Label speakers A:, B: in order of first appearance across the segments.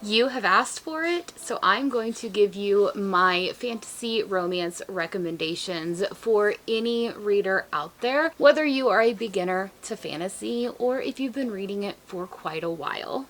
A: You have asked for it, so I'm going to give you my fantasy romance recommendations for any reader out there, whether you are a beginner to fantasy or if you've been reading it for quite a while.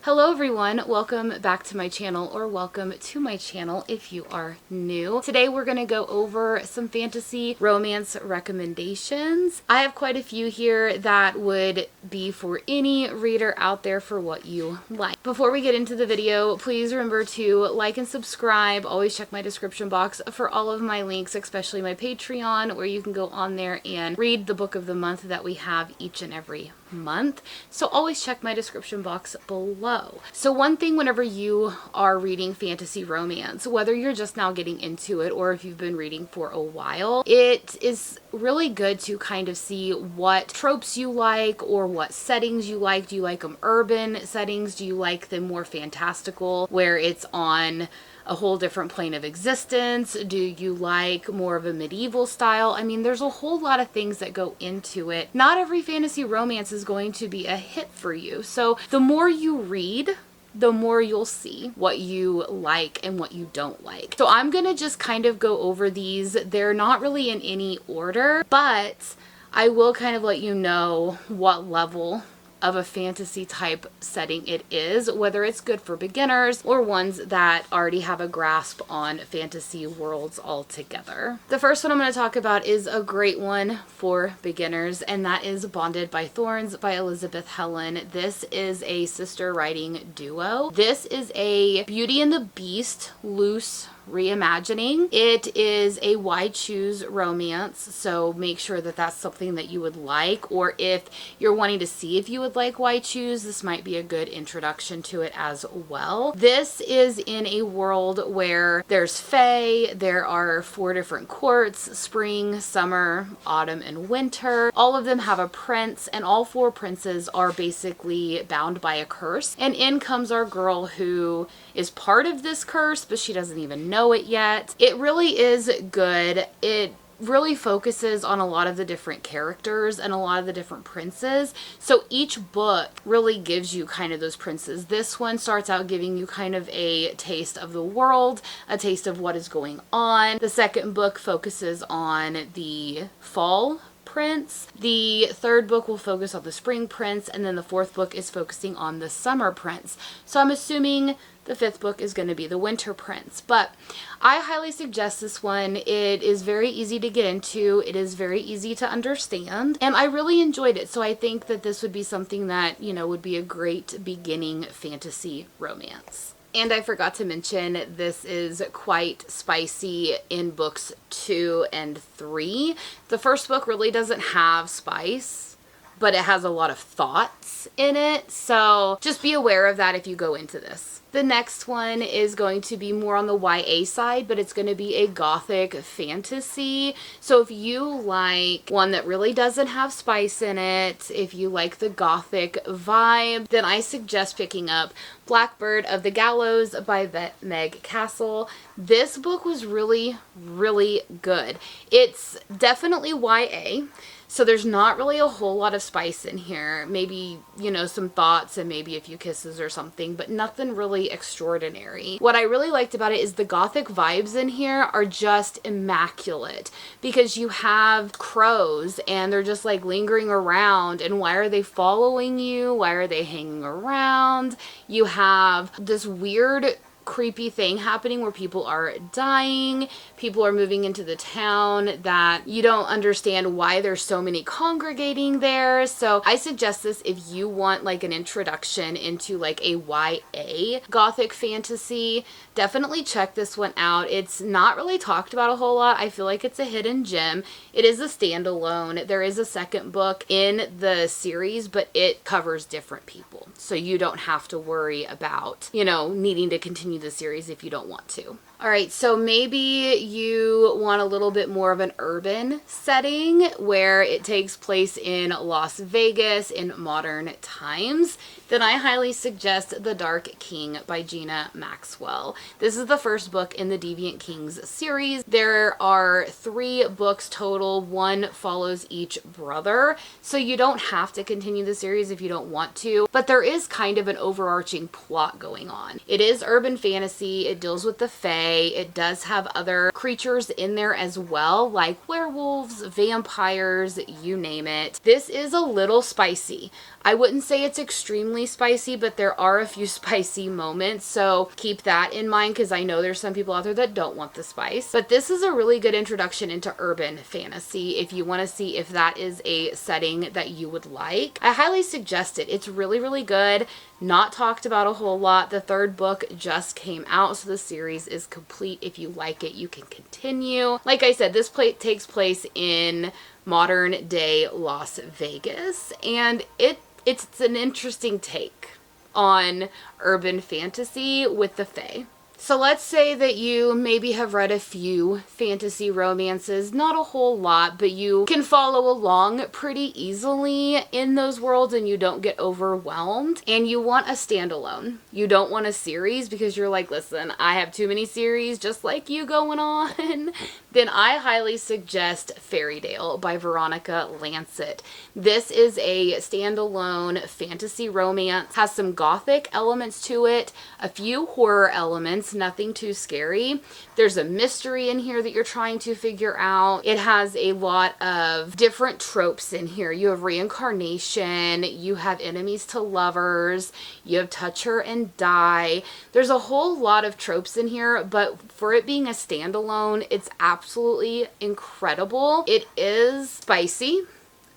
A: Hello everyone, welcome back to my channel, or welcome to my channel if you are new. Today we're going to go over some fantasy romance recommendations. I have quite a few here that would be for any reader out there for what you like. Before we get into the video, please remember to like and subscribe. Always check my description box for all of my links, especially my Patreon, where you can go on there and read the book of the month that we have each and every month. So always check my description box below. So one thing whenever you are reading fantasy romance, whether you're just now getting into it or if you've been reading for a while, it is really good to kind of see what tropes you like or what settings you like. Do you like them urban settings? Do you like them more fantastical where it's on a whole different plane of existence? Do you like more of a medieval style? I mean, there's a whole lot of things that go into it. Not every fantasy romance is going to be a hit for you. So the more you read, the more you'll see what you like and what you don't like. So I'm gonna just kind of go over these. They're not really in any order, but I will kind of let you know what level of a fantasy type setting it is, whether it's good for beginners or ones that already have a grasp on fantasy worlds altogether. The first one I'm going to talk about is a great one for beginners, and that is Bonded by Thorns by Elizabeth Helen. This is a sister writing duo. This is a Beauty and the Beast loose reimagining. It is a why choose romance, so make sure that that's something that you would like, or if you're wanting to see if you would like why choose, this might be a good introduction to it as well. This is in a world where there's fae, there are 4 different courts: spring, summer, autumn, and winter. All of them have a prince, and all 4 princes are basically bound by a curse, and in comes our girl who is part of this curse, but she doesn't even know it yet. It really is good. It really focuses on a lot of the different characters and a lot of the different princes. So each book really gives you kind of those princes. This one starts out giving you kind of a taste of the world, a taste of what is going on. The second book focuses on the fall prince. The third book will focus on the spring prince, and then the fourth book is focusing on the summer prince. So I'm assuming the 5th book is going to be the winter prince, but I highly suggest this one. It is very easy to get into. It is very easy to understand, and I really enjoyed it. So I think that this would be something that, you know, would be a great beginning fantasy romance. And I forgot to mention, this is quite spicy in books 2 and 3. The first book really doesn't have spice, but it has a lot of thoughts in it. So just be aware of that if you go into this. The next one is going to be more on the YA side, but it's going to be a gothic fantasy. So if you like one that really doesn't have spice in it, if you like the gothic vibe, then I suggest picking up Blackbird of the Gallows by Meg Castle. This book was really, really good. It's definitely YA. So there's not really a whole lot of spice in here. Maybe, you know, some thoughts and maybe a few kisses or something, but nothing really extraordinary. What I really liked about it is the gothic vibes in here are just immaculate, because you have crows and they're just like lingering around, and why are they following you? Why are they hanging around? You have this weird creepy thing happening where people are dying, people are moving into the town that you don't understand why there's so many congregating there. So I suggest this if you want like an introduction into like a YA gothic fantasy. Definitely check this one out. It's not really talked about a whole lot. I feel like it's a hidden gem. It is a standalone. There is a second book in the series, but it covers different people. So you don't have to worry about, you know, needing to continue the series if you don't want to. All right, so maybe you want a little bit more of an urban setting where it takes place in Las Vegas in modern times. Then I highly suggest The Dark King by Gina Maxwell. This is the first book in the Deviant Kings series. There are 3 books total. 1 follows each brother, so you don't have to continue the series if you don't want to, but there is kind of an overarching plot going on. It is urban fantasy. It deals with the Fae. It does have other creatures in there as well, like werewolves, vampires, you name it. This is a little spicy. I wouldn't say it's extremely spicy, but there are a few spicy moments, so keep that in mind because I know there's some people out there that don't want the spice. But this is a really good introduction into urban fantasy if you want to see if that is a setting that you would like. I highly suggest it. It's really, really good. Not talked about a whole lot. The 3rd book just came out, so the series is complete. If you like it, you can continue. Like I said, this takes place in modern day Las Vegas, and it's an interesting take on urban fantasy with the Fae. So let's say that you maybe have read a few fantasy romances, not a whole lot, but you can follow along pretty easily in those worlds and you don't get overwhelmed, and you want a standalone. You don't want a series because you're like, listen, I have too many series just like you going on. Then I highly suggest Fairytale by Veronica Lancet. This is a standalone fantasy romance, has some gothic elements to it, a few horror elements, nothing too scary. There's a mystery in here that you're trying to figure out. It has a lot of different tropes in here. You have reincarnation, you have enemies to lovers, you have touch her and die. There's a whole lot of tropes in here, but for it being a standalone, it's absolutely incredible. It is spicy,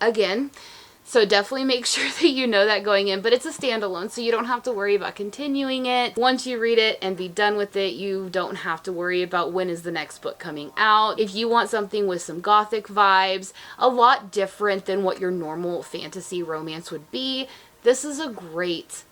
A: again, so definitely make sure that you know that going in, but it's a standalone, so you don't have to worry about continuing it. Once you read it and be done with it, you don't have to worry about when is the next book coming out. If you want something with some gothic vibes, a lot different than what your normal fantasy romance would be, this is a great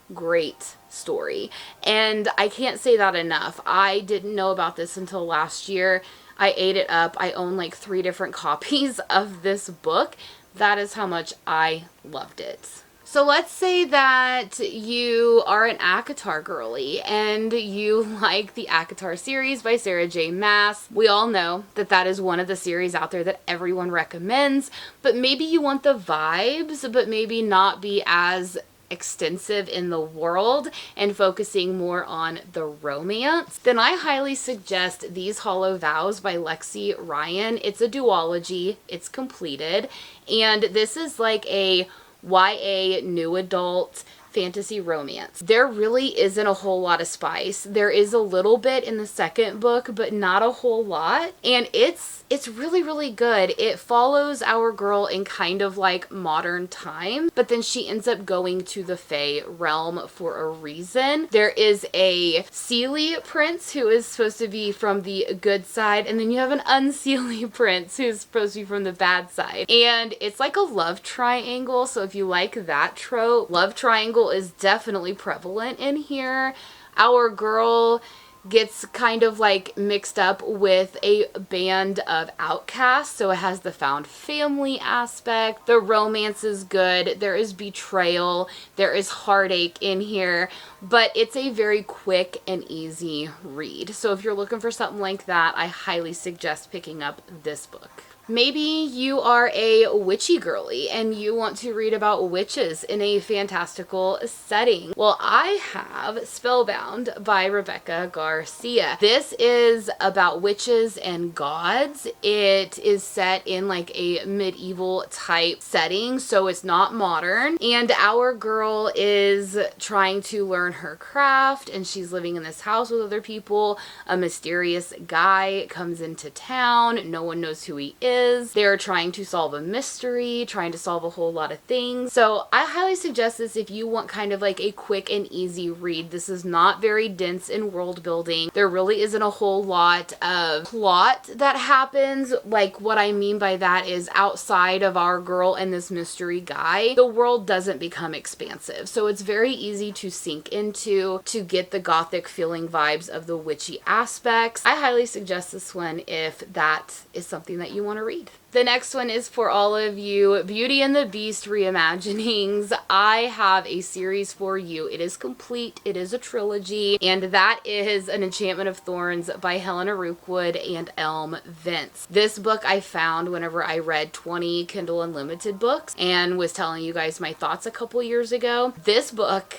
A: story. And I can't say that enough. I didn't know about this until last year. I ate it up. I own like 3 different copies of this book. That is how much I loved it. So let's say that you are an ACOTAR girly and you like the ACOTAR series by Sarah J. Maas. We all know that that is one of the series out there that everyone recommends, but maybe you want the vibes, but maybe not be as extensive in the world and focusing more on the romance, then I highly suggest These Hollow Vows by Lexi Ryan. It's a duology, it's completed, and this is like a YA new adult fantasy romance. There really isn't a whole lot of spice. There is a little bit in the 2nd book, but not a whole lot, and it's really, really good. It follows our girl in kind of like modern time, but then she ends up going to the Fae realm for a reason. There is a Seelie prince who is supposed to be from the good side, and then you have an Unseelie prince who's supposed to be from the bad side. And it's like a love triangle, so if you like that trope, love triangle is definitely prevalent in here. Our girl gets kind of like mixed up with a band of outcasts, so it has the found family aspect. The romance is good. There is betrayal. There is heartache in here, but it's a very quick and easy read. So if you're looking for something like that, I highly suggest picking up this book. Maybe you are a witchy girly and you want to read about witches in a fantastical setting. Well, I have Spellbound by Rebecca Garcia. This is about witches and gods. It is set in like a medieval type setting, so it's not modern. And our girl is trying to learn her craft, and she's living in this house with other people. A mysterious guy comes into town. No one knows who he is. is. They're trying to solve a mystery, trying to solve a whole lot of things. So I highly suggest this if you want kind of like a quick and easy read. This is not very dense in world building. There really isn't a whole lot of plot that happens. Like, what I mean by that is outside of our girl and this mystery guy, the world doesn't become expansive. So it's very easy to sink into, to get the gothic feeling vibes of the witchy aspects. I highly suggest this one if that is something that you want to read. The next one is for all of you Beauty and the Beast reimaginings. I have a series for you. It is complete. It is a trilogy, and that is An Enchantment of Thorns by Helena Rookwood and Elm Vince. This book I found whenever I read 20 Kindle Unlimited books and was telling you guys my thoughts a couple years ago. This book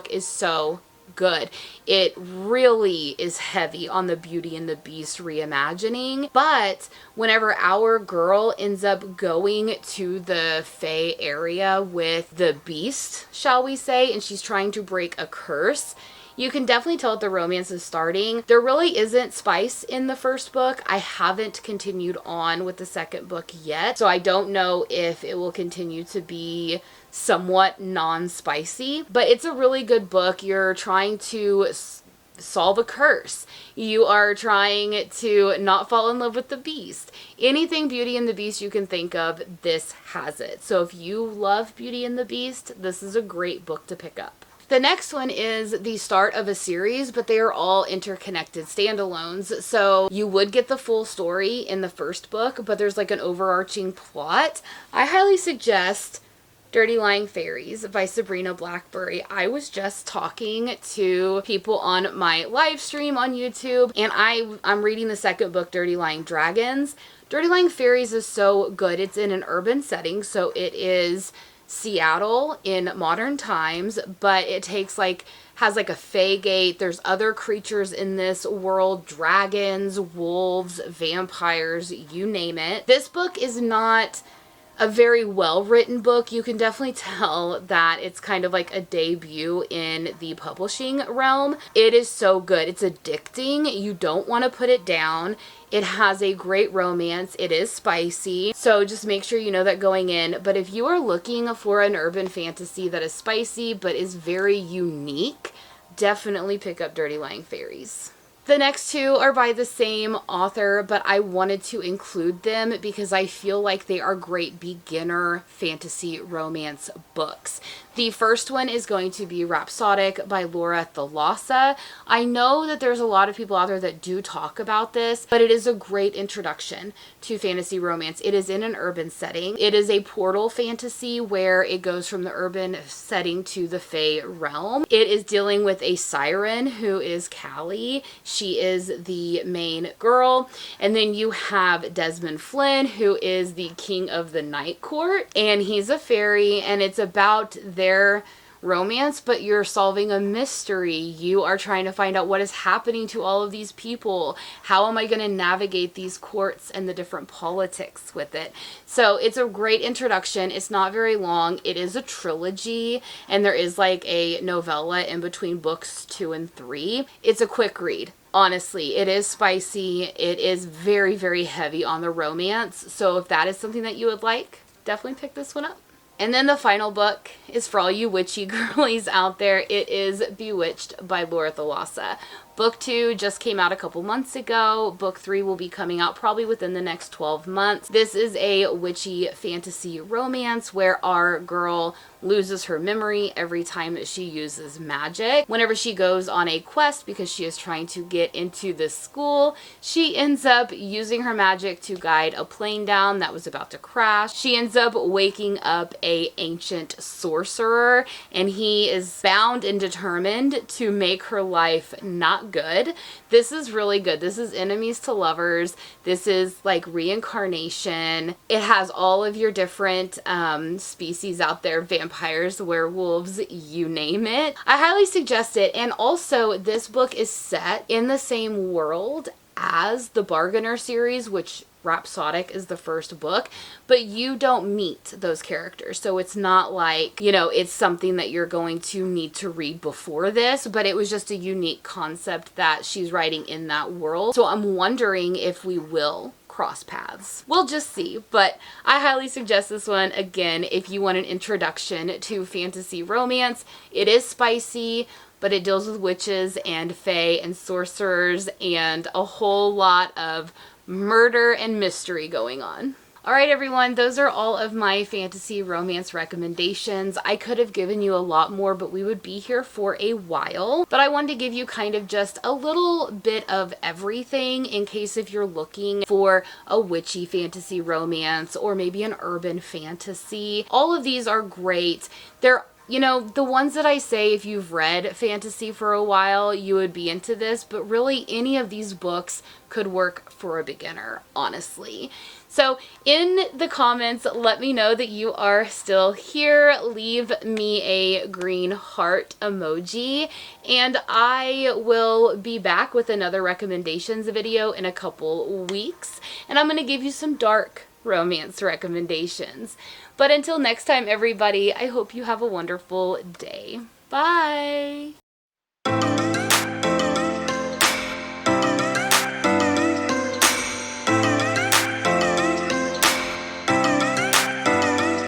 A: is so good. It really is heavy on the Beauty and the Beast reimagining, but whenever our girl ends up going to the Fae area with the Beast, shall we say, and she's trying to break a curse, you can definitely tell that the romance is starting. There really isn't spice in the first book. I haven't continued on with the second book yet, so I don't know if it will continue to be somewhat non-spicy, but it's a really good book. You're trying to solve a curse. You are trying to not fall in love with the Beast. Anything Beauty and the Beast you can think of, this has it. So if you love Beauty and the Beast, this is a great book to pick up. The next one is the start of a series, but they are all interconnected standalones. So you would get the full story in the first book, but there's like an overarching plot. I highly suggest Dirty Lying Fairies by Sabrina Blackberry. I was just talking to people on my live stream on YouTube, and I'm reading the second book, Dirty Lying Dragons. Dirty Lying Fairies is so good. It's in an urban setting, so it is Seattle in modern times, but it has like a Fae gate. There's other creatures in this world, dragons, wolves, vampires, you name it. This book is not a very well written book. You can definitely tell that it's kind of like a debut in the publishing realm. It is so good. It's addicting. You don't want to put it down. It has a great romance. It is spicy. So just make sure you know that going in. But if you are looking for an urban fantasy that is spicy but is very unique, definitely pick up Dirty Lying Fairies. The next two are by the same author, but I wanted to include them because I feel like they are great beginner fantasy romance books. The first one is going to be Rhapsodic by Laura Thalassa. I know that there's a lot of people out there that do talk about this, but it is a great introduction to fantasy romance. It is in an urban setting. It is a portal fantasy where it goes from the urban setting to the Fae realm. It is dealing with a siren who is Callie. She is the main girl. And then you have Desmond Flynn, who is the king of the night court, and he's a fairy, and it's about their romance, but you're solving a mystery. You are trying to find out what is happening to all of these people. How am I going to navigate these courts and the different politics with it? So it's a great introduction. It's not very long. It is a trilogy, and there is like a novella in between books 2 and 3. It's a quick read. Honestly, it is spicy. It is very, very heavy on the romance. So if that is something that you would like, definitely pick this one up. And then the final book is for all you witchy girlies out there. It is Bewitched by Laura Thalassa. Book 2 just came out a couple months ago. Book 3 will be coming out probably within the next 12 months. This is a witchy fantasy romance where our girl loses her memory every time that she uses magic. Whenever she goes on a quest because she is trying to get into this school, she ends up using her magic to guide a plane down that was about to crash. She ends up waking up a ancient sorcerer, and he is bound and determined to make her life not good. This is really good. This is enemies to lovers. This is like reincarnation. It has all of your different species out there, vampires, werewolves, you name it. I highly suggest it. And also this book is set in the same world as the Bargainer series, which Rhapsodic is the first book, but you don't meet those characters. So it's not like, you know, it's something that you're going to need to read before this, but it was just a unique concept that she's writing in that world. So I'm wondering if we will cross paths. We'll just see, but I highly suggest this one, again, if you want an introduction to fantasy romance. It is spicy, but it deals with witches and fae and sorcerers and a whole lot of murder and mystery going on. Alright everyone, those are all of my fantasy romance recommendations. I could have given you a lot more, but we would be here for a while. But I wanted to give you kind of just a little bit of everything in case if you're looking for a witchy fantasy romance or maybe an urban fantasy. All of these are great. They're, you know, the ones that I say if you've read fantasy for a while, you would be into this, but really any of these books could work for a beginner, honestly. So in the comments, let me know that you are still here. Leave me a green heart emoji, and I will be back with another recommendations video in a couple weeks, and I'm going to give you some dark romance recommendations. But until next time, everybody, I hope you have a wonderful day. Bye!